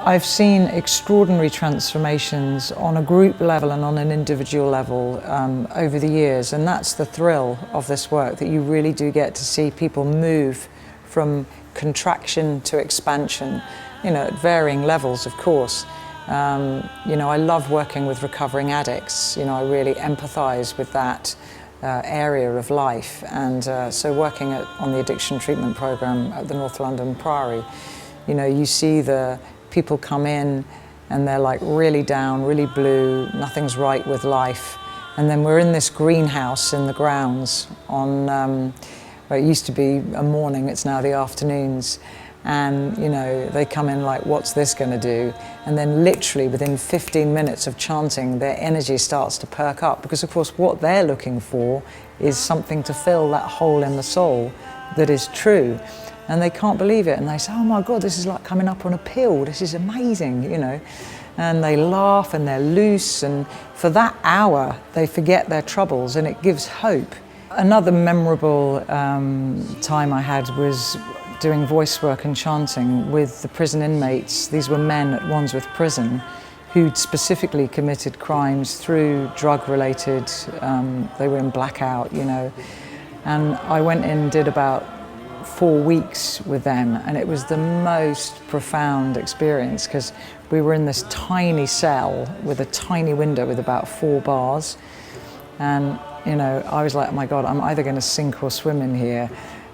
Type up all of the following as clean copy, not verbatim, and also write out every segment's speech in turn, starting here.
I've seen extraordinary transformations on a group level and on an individual level over the years, and that's the thrill of this work, that you really do get to see people move from contraction to expansion, at varying levels, of course. I love working with recovering addicts. I really empathize with that area of life, and so working on the addiction treatment program at the North London Priory, you see the people come in and they're like really down, really blue, nothing's right with life. And then we're in this greenhouse in the grounds on, well, it used to be a morning, it's now the afternoons. And, they come in like, what's this going to do? And then literally within 15 minutes of chanting, their energy starts to perk up, because of course what they're looking for is something to fill that hole in the soul that is true. And they can't believe it, and they say, oh my God, this is like coming up on a pill, this is amazing, And they laugh and they're loose, and for that hour they forget their troubles, and it gives hope. Another memorable time I had was doing voice work and chanting with the prison inmates. These were men at Wandsworth Prison who'd specifically committed crimes through drug-related, they were in blackout, And I went in and did about 4 weeks with them, and it was the most profound experience, because we were in this tiny cell with a tiny window with about 4 bars, and I was like, oh my God, I'm either going to sink or swim in here.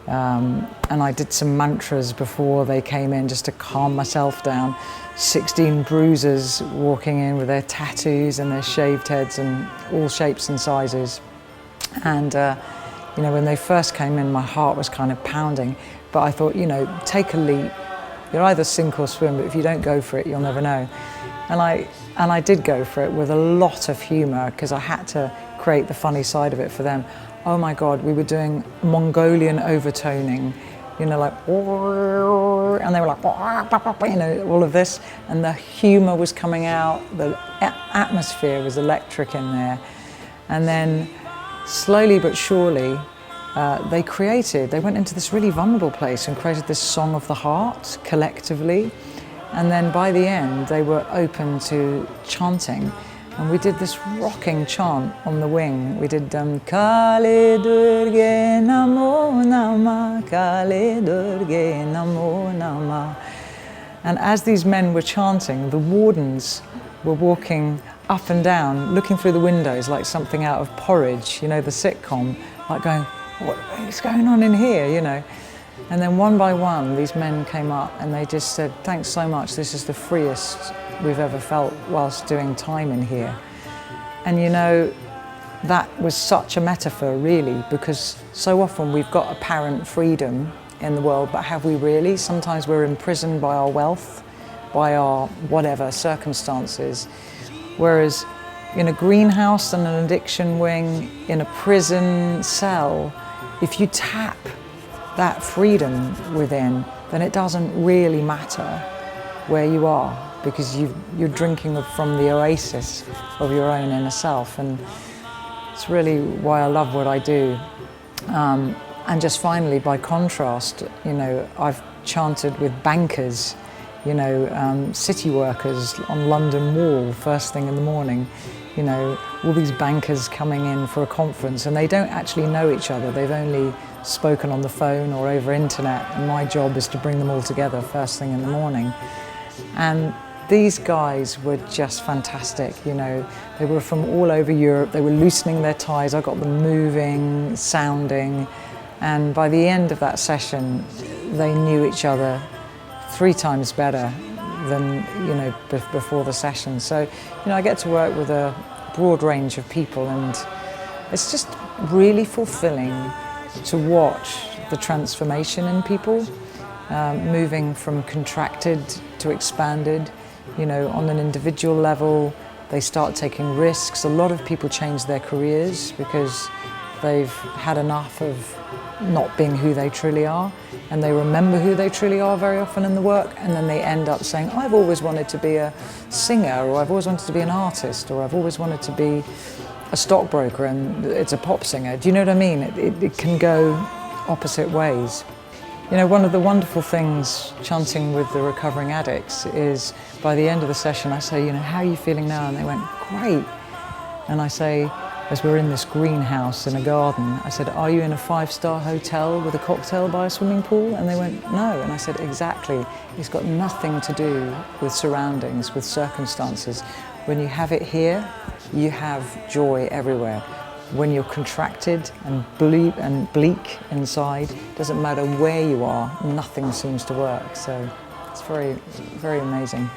And I did some mantras before they came in just to calm myself down. 16 bruisers walking in with their tattoos and their shaved heads and all shapes and sizes. And when they first came in, my heart was kind of pounding, but I thought, take a leap. You'll either sink or swim, but if you don't go for it, you'll never know. And I did go for it with a lot of humour, because I had to create the funny side of it for them. Oh my God, we were doing Mongolian overtoning, like, and they were like, all of this, and the humour was coming out, the atmosphere was electric in there. And then slowly but surely, they went into this really vulnerable place and created this song of the heart collectively. And then by the end, they were open to chanting. And we did this rocking chant on the wing. We did Kali Durge Namo Nama, Kali Durge Namo Nama. And as these men were chanting, the wardens were walking up and down, looking through the windows like something out of Porridge, the sitcom, like going, what is going on in here, And then one by one, these men came up and they just said, thanks so much, this is the freest we've ever felt whilst doing time in here. And that was such a metaphor, really, because so often we've got apparent freedom in the world, but have we really? Sometimes we're imprisoned by our wealth, by our whatever circumstances. Whereas in a greenhouse and an addiction wing, in a prison cell, if you tap that freedom within, then it doesn't really matter where you are, because you're drinking from the oasis of your own inner self. And it's really why I love what I do. And just finally, by contrast, I've chanted with bankers, city workers on London Wall first thing in the morning, all these bankers coming in for a conference, and they don't actually know each other. They've only spoken on the phone or over internet, and my job is to bring them all together first thing in the morning. And these guys were just fantastic, They were from all over Europe. They were loosening their ties. I got them moving, sounding, and by the end of that session, they knew each other 3 times better than before the session. So I get to work with a broad range of people, and it's just really fulfilling to watch the transformation in people, moving from contracted to expanded. On an individual level, they start taking risks. A lot of people change their careers because they've had enough of not being who they truly are, and they remember who they truly are very often in the work, and then they end up saying, I've always wanted to be a singer, or I've always wanted to be an artist, or I've always wanted to be a stockbroker, and it's a pop singer. Do you know what I mean? It can go opposite ways. You know, one of the wonderful things chanting with the recovering addicts is by the end of the session I say, you know, how are you feeling now? And they went, great. And I say, as we're in this greenhouse in a garden, I said, are you in a 5-star hotel with a cocktail by a swimming pool? And they went, no. And I said, exactly. It's got nothing to do with surroundings, with circumstances. When you have it here, you have joy everywhere. When you're contracted and bleak inside, doesn't matter where you are, nothing seems to work. So it's very, very amazing.